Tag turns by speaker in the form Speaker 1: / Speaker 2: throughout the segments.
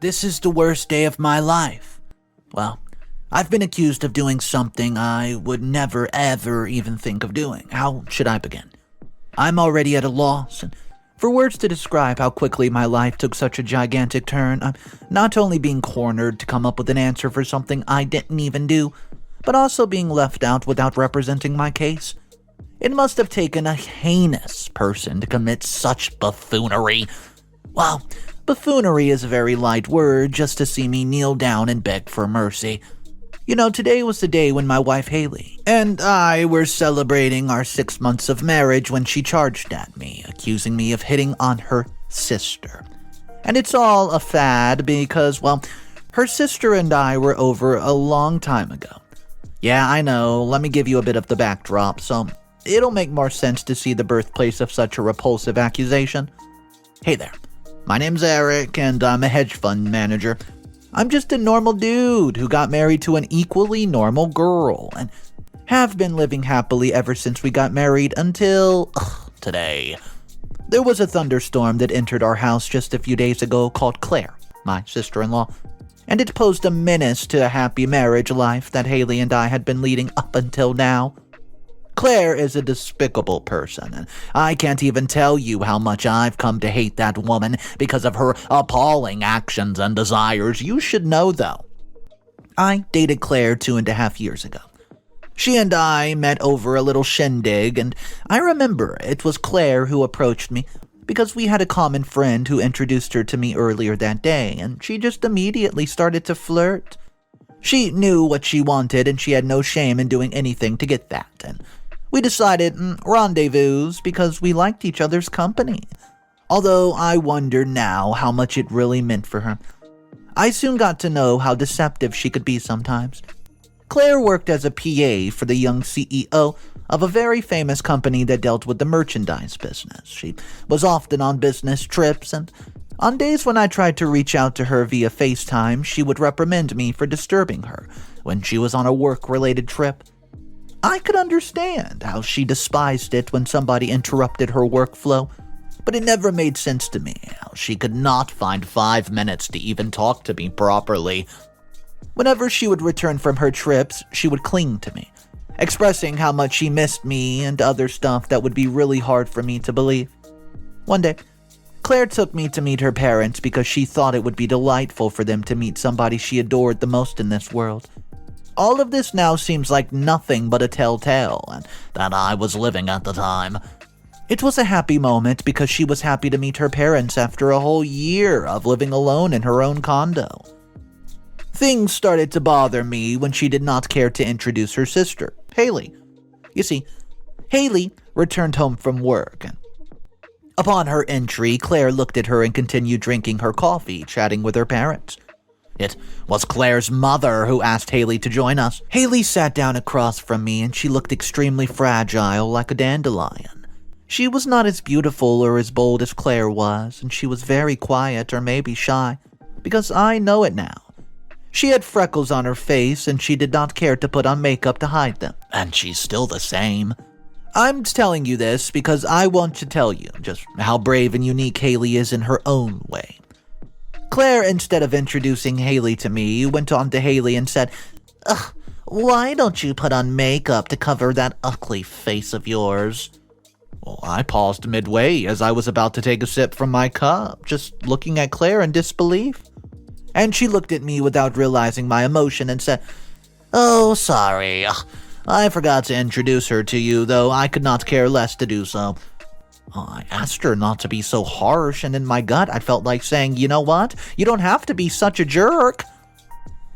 Speaker 1: This is the worst day of my life. Well, I've been accused of doing something I would never ever even think of doing. How should I begin? I'm already at a loss, and for words to describe how quickly my life took such a gigantic turn, I'm not only being cornered to come up with an answer for something I didn't even do, but also being left out without representing my case. It must have taken a heinous person to commit such buffoonery. Well, buffoonery is a very light word just to see me kneel down and beg for mercy. You know, today was the day when my wife Hailey and I were celebrating our 6 months of marriage when she charged at me, accusing me of hitting on her sister. And it's all a fad because, well, her sister and I were over a long time ago. Yeah, I know, let me give you a bit of the backdrop, so it'll make more sense to see the birthplace of such a repulsive accusation. Hey there, my name's Eric and I'm a hedge fund manager. I'm just a normal dude who got married to an equally normal girl and have been living happily ever since we got married until today. There was a thunderstorm that entered our house just a few days ago called Claire, my sister-in-law, and it posed a menace to a happy marriage life that Hailey and I had been leading up until now. Claire is a despicable person, and I can't even tell you how much I've come to hate that woman because of her appalling actions and desires. You should know, though. I dated Claire 2.5 years ago. She and I met over a little shindig, and I remember it was Claire who approached me because we had a common friend who introduced her to me earlier that day, and she just immediately started to flirt. She knew what she wanted, and she had no shame in doing anything to get that, and we decided rendezvous because we liked each other's company. Although I wonder now how much it really meant for her. I soon got to know how deceptive she could be sometimes. Claire worked as a PA for the young CEO of a very famous company that dealt with the merchandise business. She was often on business trips, and on days when I tried to reach out to her via FaceTime, she would reprimand me for disturbing her when she was on a work-related trip. I could understand how she despised it when somebody interrupted her workflow, but it never made sense to me how she could not find 5 minutes to even talk to me properly. Whenever she would return from her trips, she would cling to me, expressing how much she missed me and other stuff that would be really hard for me to believe. One day, Claire took me to meet her parents because she thought it would be delightful for them to meet somebody she adored the most in this world. All of this now seems like nothing but a telltale, and that I was living at the time. It was a happy moment because she was happy to meet her parents after a whole year of living alone in her own condo. Things started to bother me when she did not care to introduce her sister, Hailey. You see, Hailey returned home from work, and upon her entry, Claire looked at her and continued drinking her coffee, chatting with her parents. It was Claire's mother who asked Hailey to join us. Hailey sat down across from me and she looked extremely fragile, like a dandelion. She was not as beautiful or as bold as Claire was, and she was very quiet or maybe shy, because I know it now. She had freckles on her face and she did not care to put on makeup to hide them, and she's still the same. I'm telling you this because I want to tell you just how brave and unique Hailey is in her own way. Claire, instead of introducing Hailey to me, went on to Hailey and said, "Ugh, why don't you put on makeup to cover that ugly face of yours?" Well, I paused midway as I was about to take a sip from my cup, just looking at Claire in disbelief. And she looked at me without realizing my emotion and said, "Oh, sorry. I forgot to introduce her to you, though I could not care less to do so." I asked her not to be so harsh, and in my gut, I felt like saying, "You know what? You don't have to be such a jerk."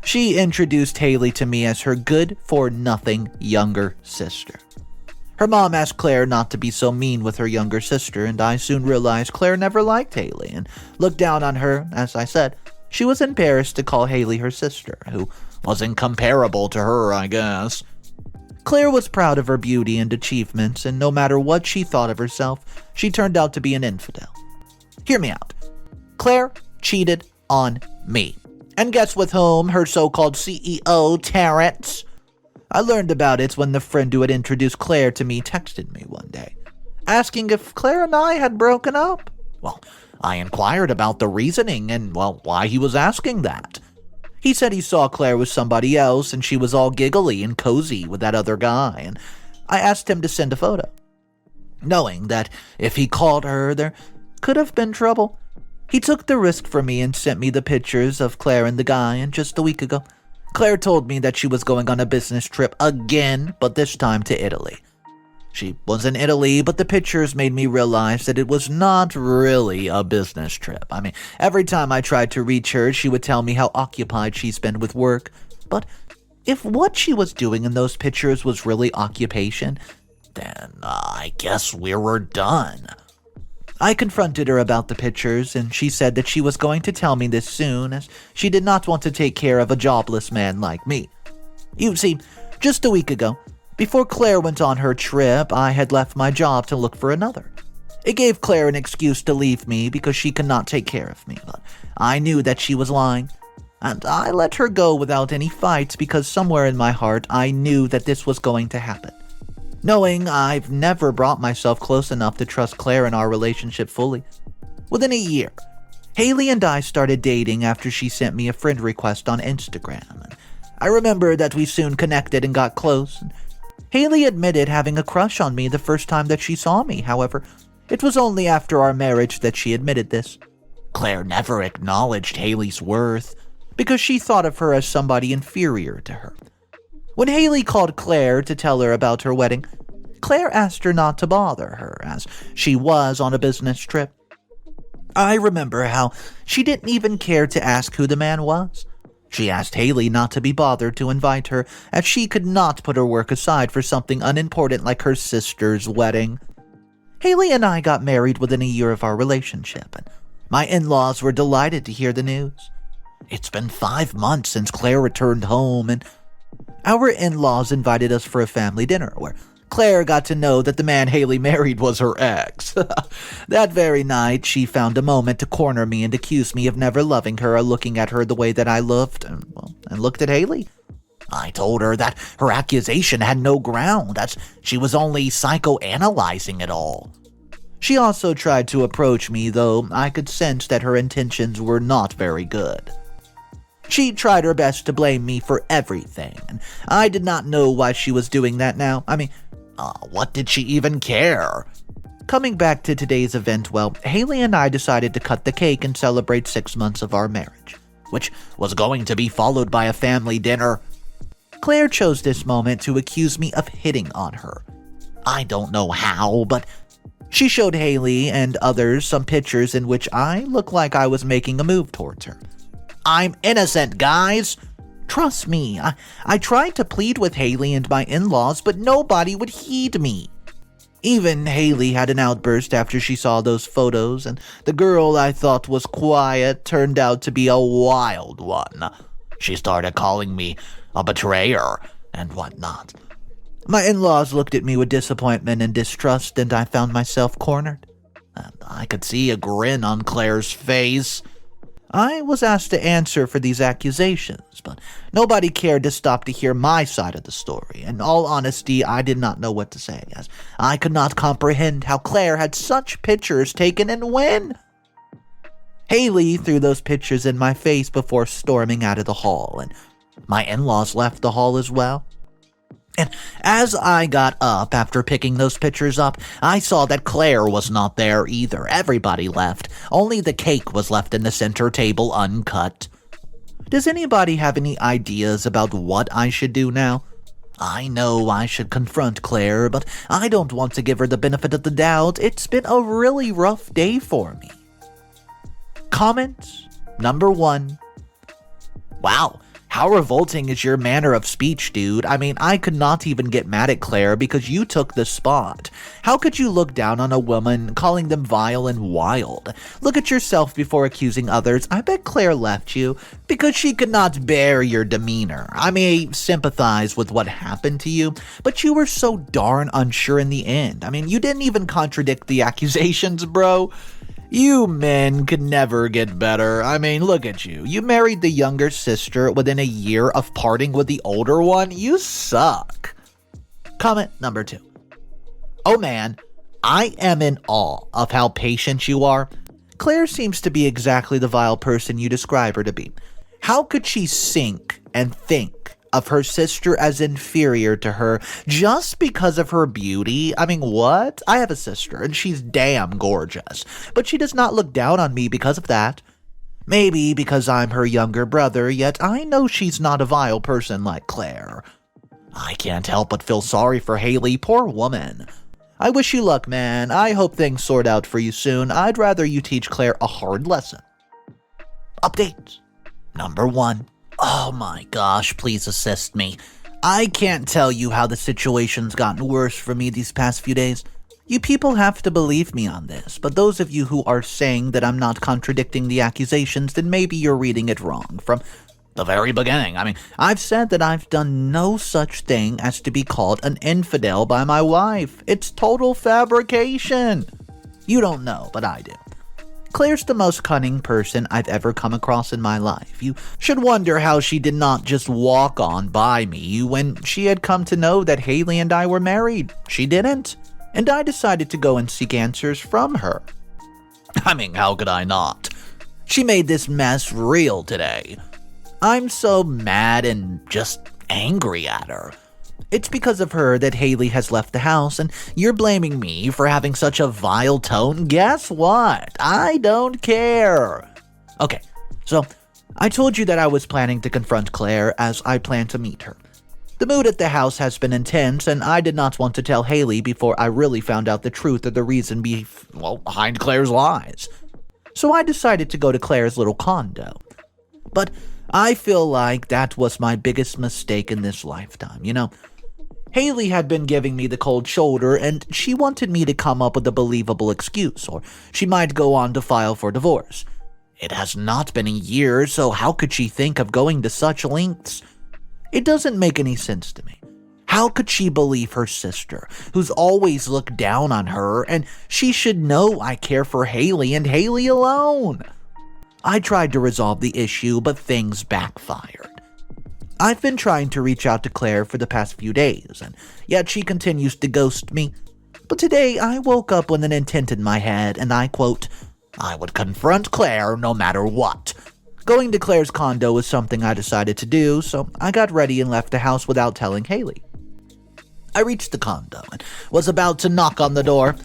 Speaker 1: She introduced Hailey to me as her good-for-nothing younger sister. Her mom asked Claire not to be so mean with her younger sister, and I soon realized Claire never liked Hailey and looked down on her. As I said, she was embarrassed to call Hailey her sister, who was incomparable to her, I guess. Claire was proud of her beauty and achievements, and no matter what she thought of herself, she turned out to be an infidel. Hear me out. Claire cheated on me. And guess with whom? Her so-called CEO, Terrence. I learned about it when the friend who had introduced Claire to me texted me one day, asking if Claire and I had broken up. Well, I inquired about the reasoning and, well, why he was asking that. He said he saw Claire with somebody else and she was all giggly and cozy with that other guy, and I asked him to send a photo, knowing that if he called her, there could have been trouble. He took the risk for me and sent me the pictures of Claire and the guy, and just a week ago, Claire told me that she was going on a business trip again, but this time to Italy. She was in Italy, but the pictures made me realize that it was not really a business trip. I mean, every time I tried to reach her, she would tell me how occupied she's been with work. But if what she was doing in those pictures was really occupation, then I guess we were done. I confronted her about the pictures, and she said that she was going to tell me this soon, as she did not want to take care of a jobless man like me. You see, just a week ago, before Claire went on her trip, I had left my job to look for another. It gave Claire an excuse to leave me because she could not take care of me, but I knew that she was lying, and I let her go without any fights because somewhere in my heart I knew that this was going to happen. Knowing I've never brought myself close enough to trust Claire in our relationship fully. Within a year, Hailey and I started dating after she sent me a friend request on Instagram. And I remember that we soon connected and got close. And Hailey admitted having a crush on me the first time that she saw me. However, it was only after our marriage that she admitted this. Claire never acknowledged Hailey's worth because she thought of her as somebody inferior to her. When Hailey called Claire to tell her about her wedding, Claire asked her not to bother her, as she was on a business trip. I remember how she didn't even care to ask who the man was. She asked Hailey not to be bothered to invite her, as she could not put her work aside for something unimportant like her sister's wedding. Hailey and I got married within a year of our relationship, and my in-laws were delighted to hear the news. It's been 5 months since Claire returned home, and our in-laws invited us for a family dinner, where Claire got to know that the man Hailey married was her ex. That very night, she found a moment to corner me and accuse me of never loving her or looking at her the way that I loved and looked at Hailey. I told her that her accusation had no ground, as she was only psychoanalyzing it all. She also tried to approach me, though I could sense that her intentions were not very good. She tried her best to blame me for everything, and I did not know why she was doing that now. What did she even care? Coming back to today's event, well, Hailey and I decided to cut the cake and celebrate 6 months of our marriage, which was going to be followed by a family dinner. Claire chose this moment to accuse me of hitting on her. I don't know how, but she showed Hailey and others some pictures in which I looked like I was making a move towards her. I'm innocent, guys. Trust me, I tried to plead with Hailey and my in-laws, but nobody would heed me. Even Hailey had an outburst after she saw those photos, and the girl I thought was quiet turned out to be a wild one. She started calling me a betrayer and whatnot. My in-laws looked at me with disappointment and distrust, and I found myself cornered. I could see a grin on Claire's face. I was asked to answer for these accusations, but nobody cared to stop to hear my side of the story. In all honesty, I did not know what to say, as I could not comprehend how Claire had such pictures taken and when. Hailey threw those pictures in my face before storming out of the hall, and my in-laws left the hall as well. And as I got up after picking those pictures up, I saw that Claire was not there either. Everybody left. Only the cake was left in the center table uncut. Does anybody have any ideas about what I should do now? I know I should confront Claire, but I don't want to give her the benefit of the doubt. It's been a really rough day for me. Comment number 1. Wow. How revolting is your manner of speech, dude? I could not even get mad at Claire because you took the spot. How could you look down on a woman, calling them vile and wild? Look at yourself before accusing others. I bet Claire left you because she could not bear your demeanor. I may sympathize with what happened to you, but you were so darn unsure in the end. You didn't even contradict the accusations, bro. You men could never get better. Look at you. You married the younger sister within a year of parting with the older one. You suck. Comment number 2. Oh man, I am in awe of how patient you are. Claire seems to be exactly the vile person you describe her to be. How could she think of her sister as inferior to her just because of her beauty? I mean, what? I have a sister, and she's damn gorgeous, but she does not look down on me because of that. Maybe because I'm her younger brother, yet I know she's not a vile person like Claire. I can't help but feel sorry for Hailey, poor woman. I wish you luck, man. I hope things sort out for you soon. I'd rather you teach Claire a hard lesson. Update number 1. Oh my gosh, please assist me. I can't tell you how the situation's gotten worse for me these past few days. You people have to believe me on this, but those of you who are saying that I'm not contradicting the accusations, then maybe you're reading it wrong from the very beginning. I mean, I've said that I've done no such thing as to be called an infidel by my wife. It's total fabrication. You don't know, but I do. Claire's the most cunning person I've ever come across in my life. You should wonder how she did not just walk on by me when she had come to know that Hailey and I were married. She didn't. And I decided to go and seek answers from her. I mean, how could I not? She made this mess real today. I'm so mad and just angry at her. It's because of her that Hailey has left the house, and you're blaming me for having such a vile tone? Guess what? I don't care. Okay, so I told you that I was planning to confront Claire as I plan to meet her. The mood at the house has been intense, and I did not want to tell Hailey before I really found out the truth or the reason behind Claire's lies. So I decided to go to Claire's little condo. But I feel like that was my biggest mistake in this lifetime, you know? Hailey had been giving me the cold shoulder, and she wanted me to come up with a believable excuse, or she might go on to file for divorce. It has not been a year, so how could she think of going to such lengths? It doesn't make any sense to me. How could she believe her sister, who's always looked down on her, and she should know I care for Hailey and Hailey alone? I tried to resolve the issue, but things backfired. I've been trying to reach out to Claire for the past few days, and yet she continues to ghost me. But today I woke up with an intent in my head, and I quote, I would confront Claire no matter what. Going to Claire's condo was something I decided to do, so I got ready and left the house without telling Hailey. I reached the condo and was about to knock on the door.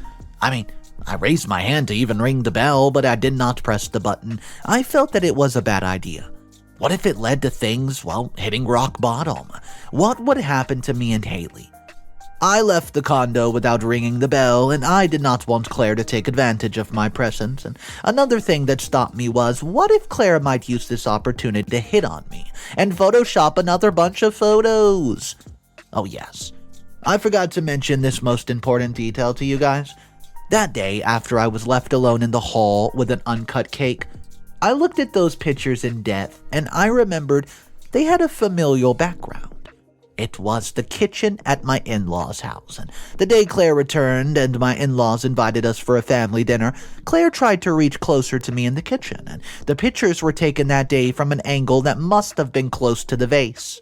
Speaker 1: I raised my hand to even ring the bell, but I did not press the button. I felt that it was a bad idea. What if it led to things, hitting rock bottom? What would happen to me and Hailey? I left the condo without ringing the bell, and I did not want Claire to take advantage of my presence. And another thing that stopped me was, what if Claire might use this opportunity to hit on me and Photoshop another bunch of photos? Oh yes, I forgot to mention this most important detail to you guys. That day, after I was left alone in the hall with an uncut cake, I looked at those pictures in depth, and I remembered they had a familial background. It was the kitchen at my in-laws' house, and the day Claire returned and my in-laws invited us for a family dinner, Claire tried to reach closer to me in the kitchen, and the pictures were taken that day from an angle that must have been close to the vase.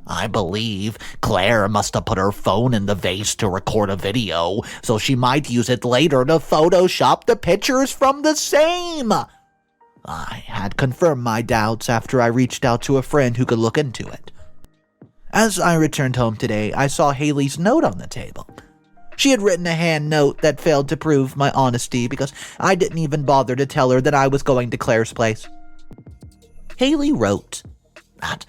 Speaker 1: I believe Claire must have put her phone in the vase to record a video, so she might use it later to Photoshop the pictures from the same. I had confirmed my doubts after I reached out to a friend who could look into it. As I returned home today, I saw Hailey's note on the table. She had written a hand note that failed to prove my honesty because I didn't even bother to tell her that I was going to Claire's place. Hailey wrote that,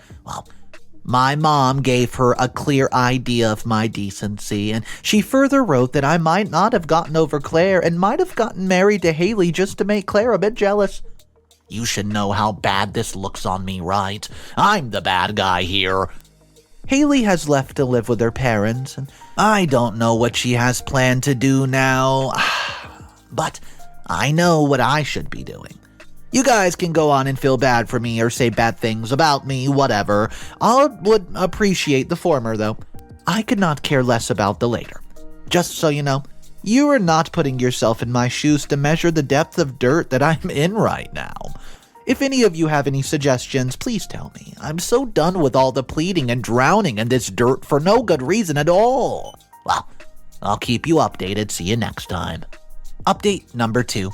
Speaker 1: my mom gave her a clear idea of my decency, and she further wrote that I might not have gotten over Claire and might have gotten married to Hailey just to make Claire a bit jealous. You should know how bad this looks on me, right? I'm the bad guy here. Hailey has left to live with her parents, and I don't know what she has planned to do now, but I know what I should be doing. You guys can go on and feel bad for me or say bad things about me, whatever. I would appreciate the former, though. I could not care less about the later. Just so you know, you are not putting yourself in my shoes to measure the depth of dirt that I'm in right now. If any of you have any suggestions, please tell me. I'm so done with all the pleading and drowning in this dirt for no good reason at all. Well, I'll keep you updated. See you next time. Update number 2.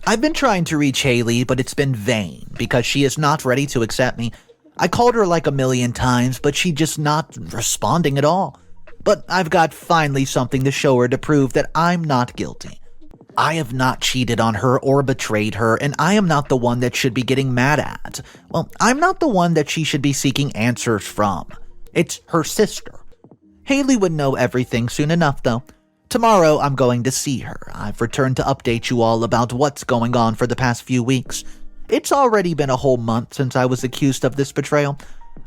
Speaker 1: I've been trying to reach Hailey, but it's been vain because she is not ready to accept me. I called her like a million times, but she's just not responding at all. But I've got finally something to show her to prove that I'm not guilty. I have not cheated on her or betrayed her, and I am not the one that should be getting mad at. Well, I'm not the one that she should be seeking answers from. It's her sister. Hailey would know everything soon enough, though. Tomorrow, I'm going to see her. I've returned to update you all about what's going on for the past few weeks. It's already been a whole month since I was accused of this betrayal.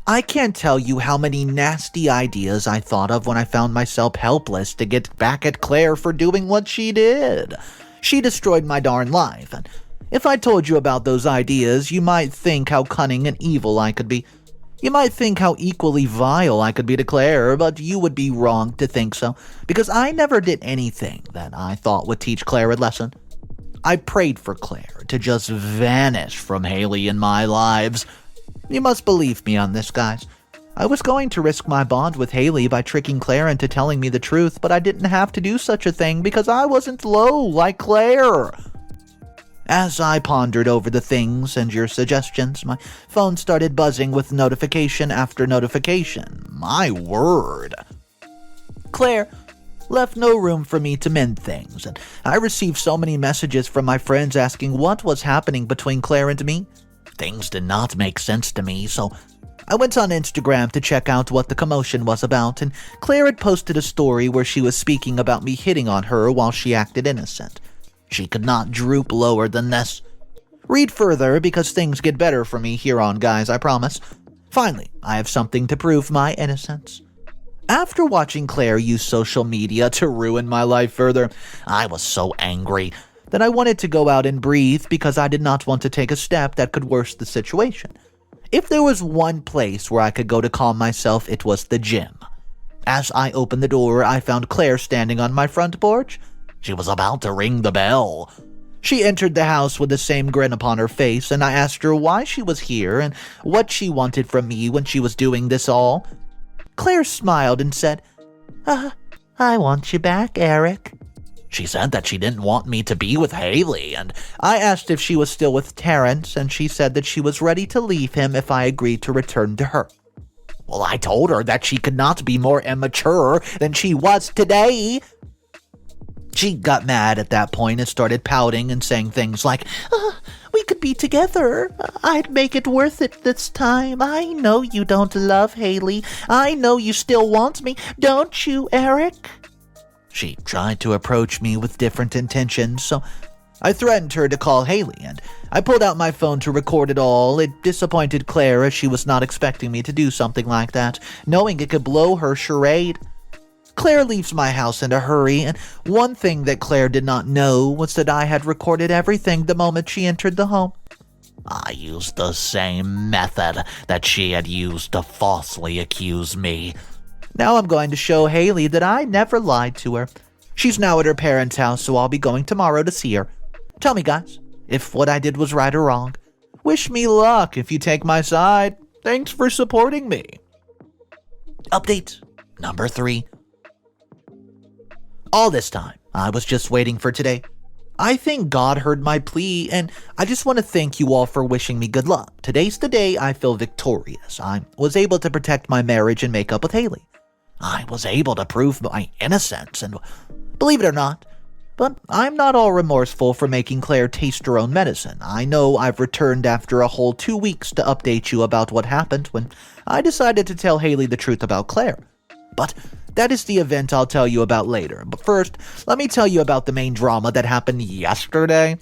Speaker 1: I can't tell you how many nasty ideas I thought of when I found myself helpless to get back at Claire for doing what she did. She destroyed my darn life, and if I told you about those ideas, you might think how cunning and evil I could be. You might think how equally vile I could be to Claire, but you would be wrong to think so, because I never did anything that I thought would teach Claire a lesson. I prayed for Claire to just vanish from Hailey and my lives. You must believe me on this, guys. I was going to risk my bond with Hailey by tricking Claire into telling me the truth, but I didn't have to do such a thing because I wasn't low like Claire. As I pondered over the things and your suggestions, my phone started buzzing with notification after notification. My word. Claire left no room for me to mend things, and I received so many messages from my friends asking what was happening between Claire and me. Things did not make sense to me, so I went on Instagram to check out what the commotion was about, and Claire had posted a story where she was speaking about me hitting on her while she acted innocent. She could not droop lower than this. Read further because things get better for me here on, guys, I promise. Finally, I have something to prove my innocence. After watching Claire use social media to ruin my life further, I was so angry that I wanted to go out and breathe because I did not want to take a step that could worsen the situation. If there was one place where I could go to calm myself, it was the gym. As I opened the door, I found Claire standing on my front porch. She was about to ring the bell. She entered the house with the same grin upon her face, and I asked her why she was here and what she wanted from me when she was doing this all. Claire smiled and said, I want you back, Eric. She said that she didn't want me to be with Hailey, and I asked if she was still with Terrence, and she said that she was ready to leave him if I agreed to return to her. Well, I told her that she could not be more immature than she was today. She got mad at that point and started pouting and saying things like, we could be together. I'd make it worth it this time. I know you don't love Hailey. I know you still want me. Don't you, Eric? She tried to approach me with different intentions, so I threatened her to call Hailey, and I pulled out my phone to record it all. It disappointed Claire as she was not expecting me to do something like that, knowing it could blow her charade. Claire leaves my house in a hurry, and one thing that Claire did not know was that I had recorded everything the moment she entered the home. I used the same method that she had used to falsely accuse me. Now I'm going to show Hailey that I never lied to her. She's now at her parents' house, so I'll be going tomorrow to see her. Tell me, guys, if what I did was right or wrong. Wish me luck if you take my side. Thanks for supporting me. Update number 3. All this time, I was just waiting for today. I think God heard my plea, and I just want to thank you all for wishing me good luck. Today's the day I feel victorious. I was able to protect my marriage and make up with Hailey. I was able to prove my innocence, and believe it or not, but I'm not all remorseful for making Claire taste her own medicine. I know I've returned after a whole 2 weeks to update you about what happened when I decided to tell Hailey the truth about Claire. But that is the event I'll tell you about later. But first, let me tell you about the main drama that happened yesterday.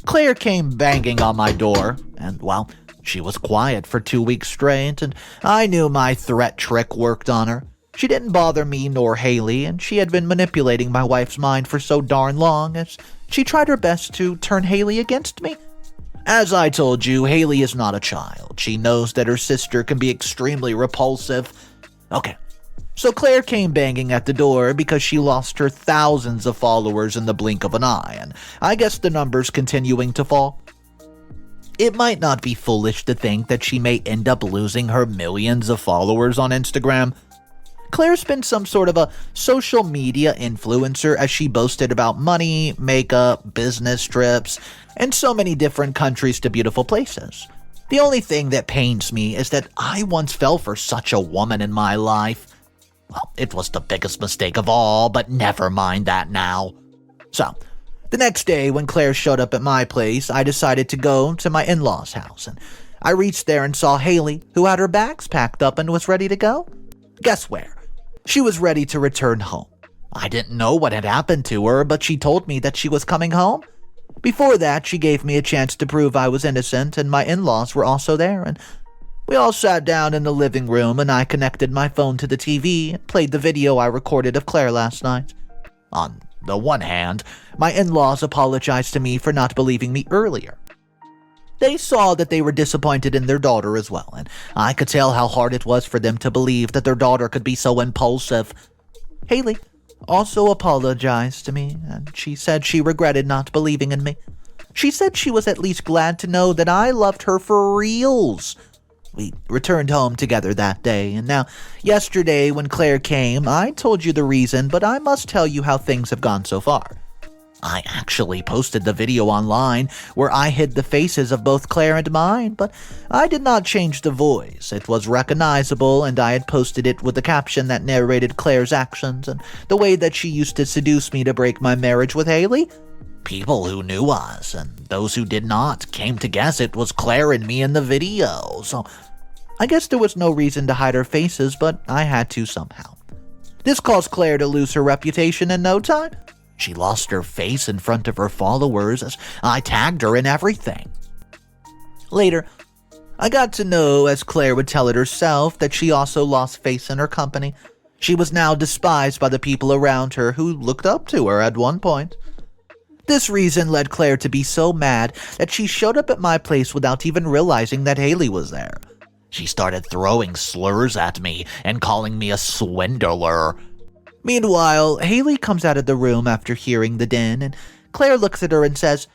Speaker 1: Claire came banging on my door, and, well, she was quiet for 2 weeks straight, and I knew my threat trick worked on her. She didn't bother me nor Hailey, and she had been manipulating my wife's mind for so darn long as she tried her best to turn Hailey against me. As I told you, Hailey is not a child. She knows that her sister can be extremely repulsive. Okay, so Claire came banging at the door because she lost her thousands of followers in the blink of an eye, and I guess the number's continuing to fall. It might not be foolish to think that she may end up losing her millions of followers on Instagram. Claire's been some sort of a social media influencer as she boasted about money, makeup, business trips, and so many different countries to beautiful places. The only thing that pains me is that I once fell for such a woman in my life. Well, it was the biggest mistake of all, but never mind that now. So, the next day when Claire showed up at my place, I decided to go to my in-laws' house, and I reached there and saw Hailey, who had her bags packed up and was ready to go. Guess where? She was ready to return home. I didn't know what had happened to her, but she told me that she was coming home. Before that, she gave me a chance to prove I was innocent, and my in-laws were also there, and we all sat down in the living room, and I connected my phone to the TV and played the video I recorded of Claire last night. On the one hand, my in-laws apologized to me for not believing me earlier. They saw that they were disappointed in their daughter as well, and I could tell how hard it was for them to believe that their daughter could be so impulsive. Hailey also apologized to me, and she said she regretted not believing in me. She said she was at least glad to know that I loved her for reals. We returned home together that day, and now, yesterday when Claire came, I told you the reason, but I must tell you how things have gone so far. I actually posted the video online where I hid the faces of both Claire and mine, but I did not change the voice. It was recognizable, and I had posted it with a caption that narrated Claire's actions and the way that she used to seduce me to break my marriage with Hailey. People who knew us and those who did not came to guess it was Claire and me in the video, so I guess there was no reason to hide our faces, but I had to somehow. This caused Claire to lose her reputation in no time. She lost her face in front of her followers as I tagged her in everything. Later, I got to know, as Claire would tell it herself, that she also lost face in her company. She was now despised by the people around her who looked up to her at one point. This reason led Claire to be so mad that she showed up at my place without even realizing that Hailey was there. She started throwing slurs at me and calling me a swindler. Meanwhile, Hailey comes out of the room after hearing the din, and Claire looks at her and says,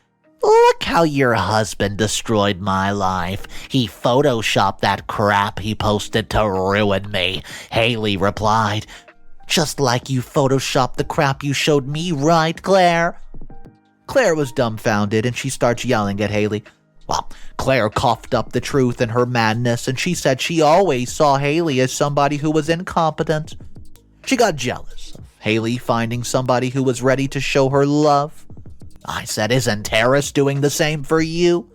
Speaker 1: "Look how your husband destroyed my life. He photoshopped that crap he posted to ruin me." Hailey replied, "Just like you photoshopped the crap you showed me, right, Claire?" Claire was dumbfounded, and she starts yelling at Hailey. Well, Claire coughed up the truth in her madness, and she said she always saw Hailey as somebody who was incompetent. She got jealous of Hailey finding somebody who was ready to show her love. I said, "Isn't Terrace doing the same for you?"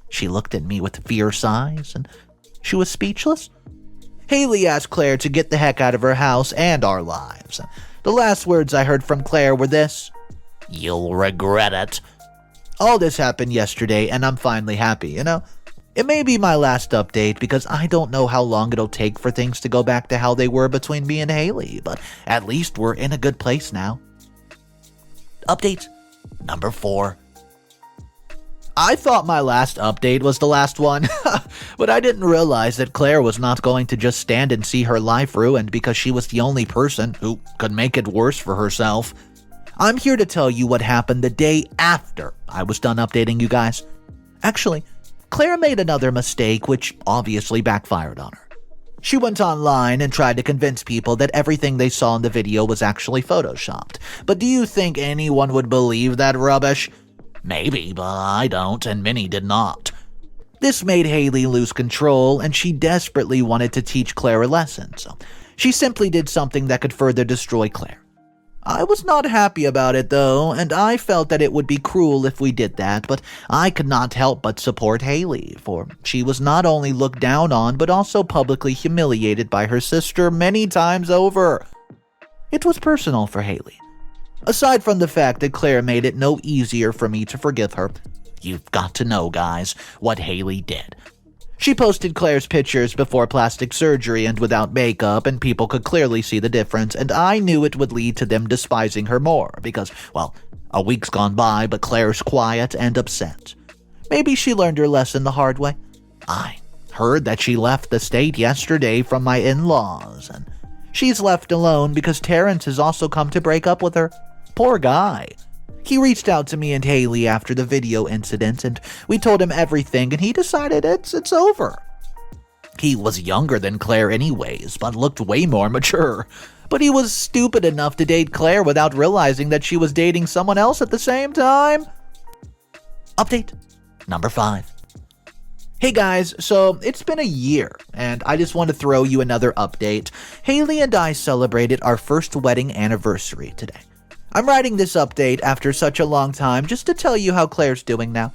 Speaker 1: She looked at me with fierce eyes, and she was speechless. Hailey asked Claire to get the heck out of her house and our lives. The last words I heard from Claire were this: "You'll regret it." All this happened yesterday, and I'm finally happy, you know? It may be my last update because I don't know how long it'll take for things to go back to how they were between me and Hailey, but at least we're in a good place now. Update number 4. I thought my last update was the last one, but I didn't realize that Claire was not going to just stand and see her life ruined because she was the only person who could make it worse for herself. I'm here to tell you what happened the day after I was done updating you guys. Actually, Claire made another mistake, which obviously backfired on her. She went online and tried to convince people that everything they saw in the video was actually photoshopped. But do you think anyone would believe that rubbish? Maybe, but I don't, and many did not. This made Hailey lose control, and she desperately wanted to teach Claire a lesson, so she simply did something that could further destroy Claire. I was not happy about it, though, and I felt that it would be cruel if we did that, but I could not help but support Hailey, for she was not only looked down on, but also publicly humiliated by her sister many times over. It was personal for Hailey. Aside from the fact that Claire made it no easier for me to forgive her, you've got to know, guys, what Hailey did. She posted Claire's pictures before plastic surgery and without makeup, and people could clearly see the difference, and I knew it would lead to them despising her more, because, well, a week's gone by, but Claire's quiet and upset. Maybe she learned her lesson the hard way. I heard that she left the state yesterday from my in-laws, and she's left alone because Terrence has also come to break up with her. Poor guy. He reached out to me and Hailey after the video incident, and we told him everything, and he decided it's over. He was younger than Claire anyways, but looked way more mature. But he was stupid enough to date Claire without realizing that she was dating someone else at the same time. Update number 5. Hey guys, so it's been a year, and I just want to throw you another update. Hailey and I celebrated our first wedding anniversary today. I'm writing this update after such a long time just to tell you how Claire's doing now.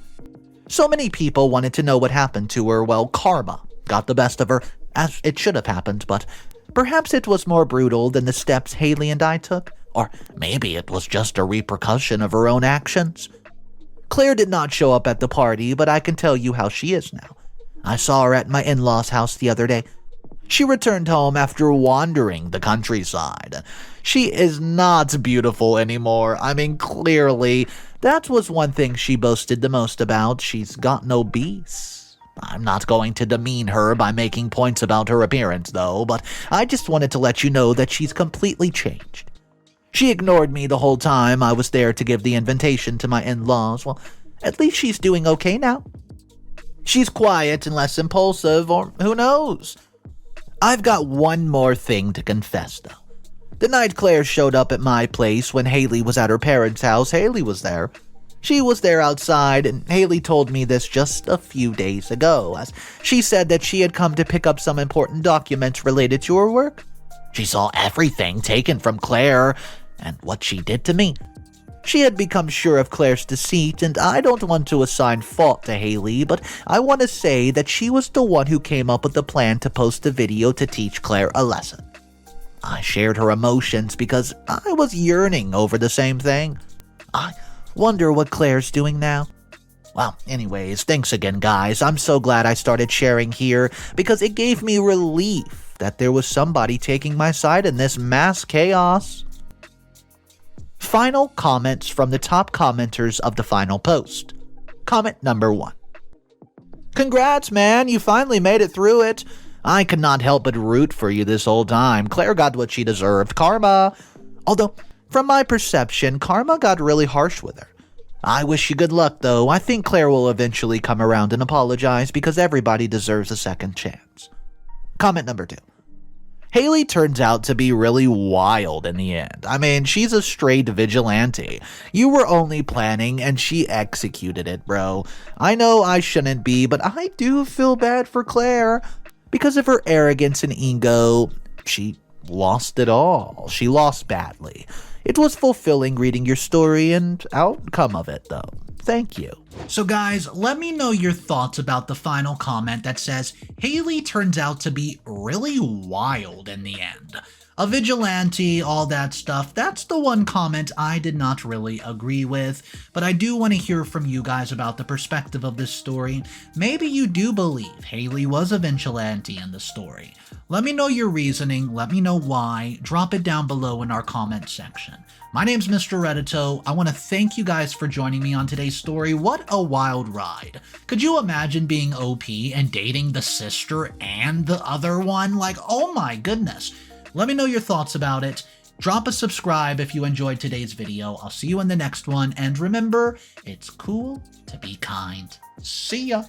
Speaker 1: So many people wanted to know what happened to her. Well, karma got the best of her, as it should have happened, but perhaps it was more brutal than the steps Hailey and I took, or maybe it was just a repercussion of her own actions. Claire did not show up at the party, but I can tell you how she is now. I saw her at my in-laws' house the other day. She returned home after wandering the countryside. She is not beautiful anymore. I mean, clearly, that was one thing she boasted the most about. She's got no beast. I'm not going to demean her by making points about her appearance, though, but I just wanted to let you know that she's completely changed. She ignored me the whole time I was there to give the invitation to my in-laws. Well, at least she's doing okay now. She's quiet and less impulsive, or who knows? I've got one more thing to confess, though. The night Claire showed up at my place when Hailey was at her parents' house, Hailey was there. She was there outside, and Hailey told me this just a few days ago, as she said that she had come to pick up some important documents related to her work. She saw everything taken from Claire, and what she did to me. She had become sure of Claire's deceit, and I don't want to assign fault to Hailey, but I want to say that she was the one who came up with the plan to post a video to teach Claire a lesson. I shared her emotions because I was yearning over the same thing. I wonder what Claire's doing now. Well, anyways, thanks again, guys. I'm so glad I started sharing here because it gave me relief that there was somebody taking my side in this mass chaos. Final comments from the top commenters of the final post. Comment number 1. Congrats, man. You finally made it through it. I could not help but root for you this whole time. Claire got what she deserved. Karma. Although, from my perception, karma got really harsh with her. I wish you good luck, though. I think Claire will eventually come around and apologize because everybody deserves a second chance. Comment number 2. Hailey turns out to be really wild in the end. I mean, she's a straight vigilante. You were only planning and she executed it, bro. I know I shouldn't be, but I do feel bad for Claire. Because of her arrogance and ego, she lost it all. She lost badly. It was fulfilling reading your story and outcome of it, though. Thank you. So guys, let me know your thoughts about the final comment that says, Hailey turns out to be really wild in the end. A vigilante, all that stuff, that's the one comment I did not really agree with, but I do want to hear from you guys about the perspective of this story. Maybe you do believe Hailey was a vigilante in the story. Let me know your reasoning, let me know why, drop it down below in our comment section. My name's Mr. Reddito. I want to thank you guys for joining me on today's story. What a wild ride. Could you imagine being OP and dating the sister and the other one? Like, oh my goodness. Let me know your thoughts about it. Drop a subscribe if you enjoyed today's video. I'll see you in the next one. And remember, it's cool to be kind. See ya.